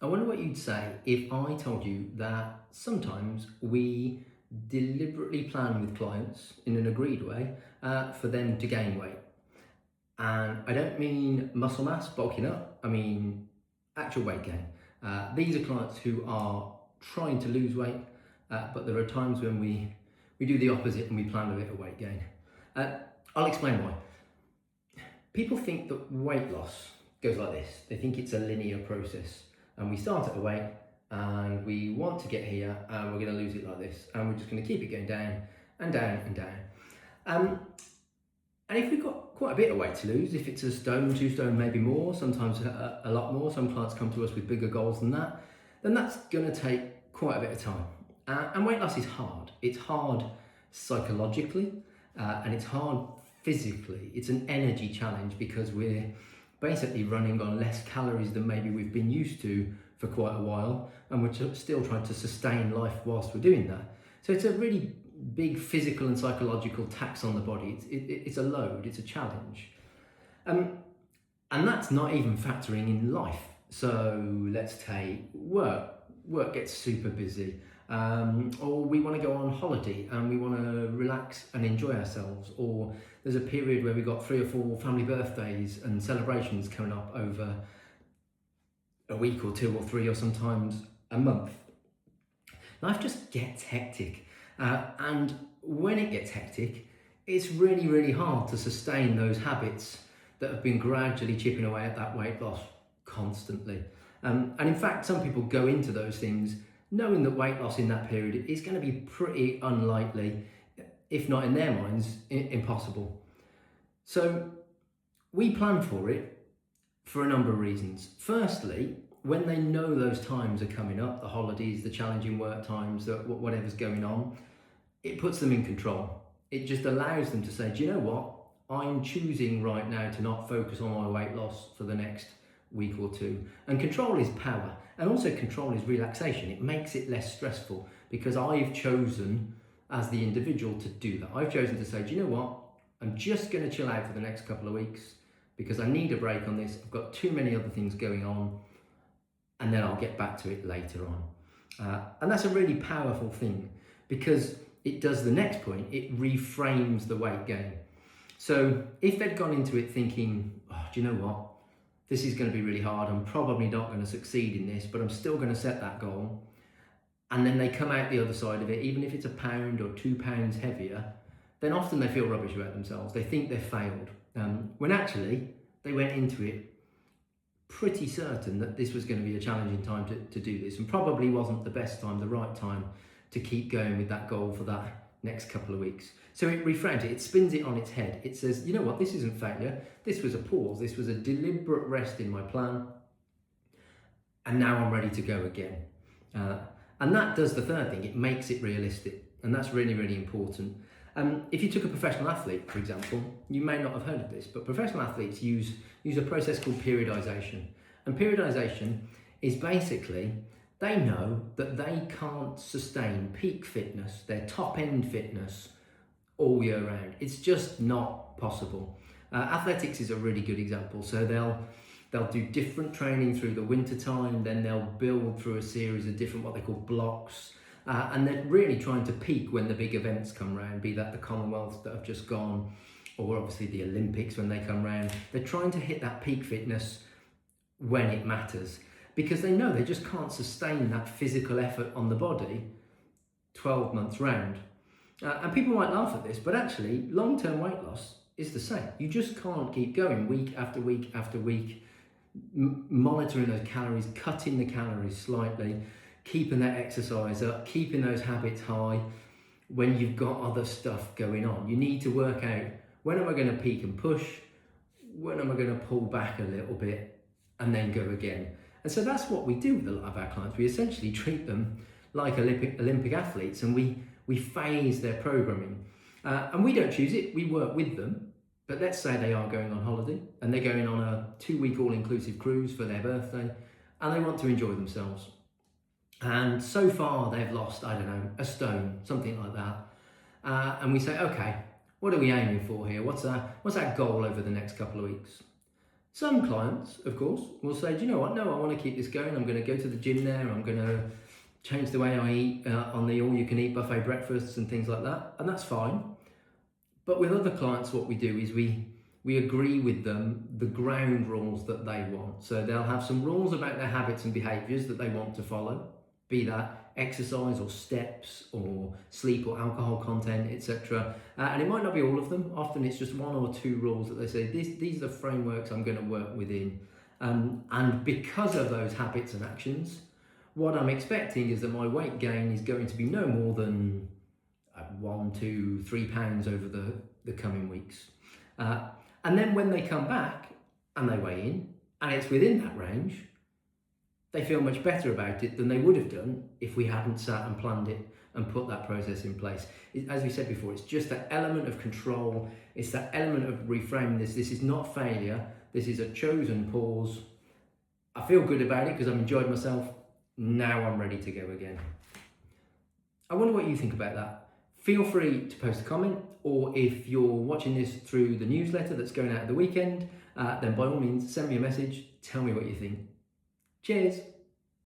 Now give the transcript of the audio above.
I wonder what you'd say if I told you that sometimes we deliberately plan with clients in an agreed way for them to gain weight. And I don't mean muscle mass bulking up, I mean actual weight gain. These are clients who are trying to lose weight, but there are times when we do the opposite and we plan a bit of weight gain. Uh, I'll explain why. People think that weight loss goes like this. They think it's a linear process, and we start at a weight and we want to get here and we're going to lose it like this, and we're just going to keep it going down and down and down. Um, and if we've got quite a bit of weight to lose, if it's a stone, 2 stone, maybe more, sometimes a lot more, some clients come to us with bigger goals than that, then that's going to take quite a bit of time. And weight loss is hard. It's hard psychologically and it's hard physically. It's an energy challenge because we're basically running on less calories than maybe we've been used to for quite a while, and we're still trying to sustain life whilst we're doing that. So it's a really big physical and psychological tax on the body. It's a load, it's a challenge. And that's not even factoring in life. So let's take work. Work gets super busy. Or we want to go on holiday and we want to relax and enjoy ourselves, or there's a period where we've got 3 or 4 family birthdays and celebrations coming up over a week or 2 or 3 or sometimes a month. Life just gets hectic, and when it gets hectic, it's really, really hard to sustain those habits that have been gradually chipping away at that weight loss constantly. And in fact, some people go into those things knowing that weight loss in that period is going to be pretty unlikely, if not in their minds, impossible. So we plan for it for a number of reasons. Firstly, when they know those times are coming up, the holidays, the challenging work times, whatever's going on, it puts them in control. It just allows them to say, do you know what? I'm choosing right now to not focus on my weight loss for the next week or 2. And control is power. And also control is relaxation. It makes it less stressful because I've chosen as the individual to do that. I've chosen to say, do you know what? I'm just going to chill out for the next couple of weeks because I need a break on this. I've got too many other things going on, and then I'll get back to it later on. And that's a really powerful thing because it does the next point. It reframes the weight gain. So if they'd gone into it thinking, oh, do you know what? This is going to be really hard. I'm probably not going to succeed in this, but I'm still going to set that goal. And then they come out the other side of it, even if it's £1 or £2 heavier, then often they feel rubbish about themselves. They think they've failed, when actually they went into it pretty certain that this was going to be a challenging time to do this, and probably wasn't the best time, the right time to keep going with that goal for that next couple of weeks. So it reframes it, it spins it on its head. It says, you know what, this isn't failure. This was a pause. This was a deliberate rest in my plan. And now I'm ready to go again. And that does the third thing. It makes it realistic. And that's really, really important. If you took a professional athlete, for example, you may not have heard of this, but professional athletes use a process called periodization. And periodization is basically, they know that they can't sustain peak fitness, their top end fitness, all year round. It's just not possible. Athletics is a really good example. So they'll do different training through the winter time, then they'll build through a series of different what they call blocks, and they're really trying to peak when the big events come round, be that the Commonwealths that have just gone, or obviously the Olympics when they come round. They're trying to hit that peak fitness when it matters, because they know they just can't sustain that physical effort on the body 12 months round. And people might laugh at this, but actually long-term weight loss is the same. You just can't keep going week after week after week, monitoring those calories, cutting the calories slightly, keeping that exercise up, keeping those habits high when you've got other stuff going on. You need to work out, when am I going to peak and push? When am I going to pull back a little bit and then go again? And so that's what we do with a lot of our clients. We essentially treat them like Olympic athletes, and we phase their programming. And we don't choose it, we work with them. But let's say they are going on holiday and they're going on a 2-week all-inclusive cruise for their birthday and they want to enjoy themselves. And so far they've lost, I don't know, a stone, something like that. And we say, okay, what are we aiming for here? What's our goal over the next couple of weeks? Some clients, of course, will say, do you know what? No, I want to keep this going. I'm going to go to the gym there. I'm going to change the way I eat on the all-you-can-eat buffet breakfasts and things like that. And that's fine. But with other clients, what we do is we agree with them the ground rules that they want. So they'll have some rules about their habits and behaviours that they want to follow, be that exercise or steps or sleep or alcohol content, etc. And it might not be all of them. Often it's just one or two rules that they say, these are the frameworks I'm going to work within. And because of those habits and actions, what I'm expecting is that my weight gain is going to be no more than 1, 2, 3 pounds over the coming weeks. And then when they come back and they weigh in and it's within that range, they feel much better about it than they would have done if we hadn't sat and planned it and put that process in place. As we said before, it's just that element of control. It's that element of reframing this. This is not failure. This is a chosen pause. I feel good about it because I've enjoyed myself. Now I'm ready to go again. I wonder what you think about that. Feel free to post a comment, or if you're watching this through the newsletter that's going out at the weekend, then by all means send me a message, tell me what you think. Cheers!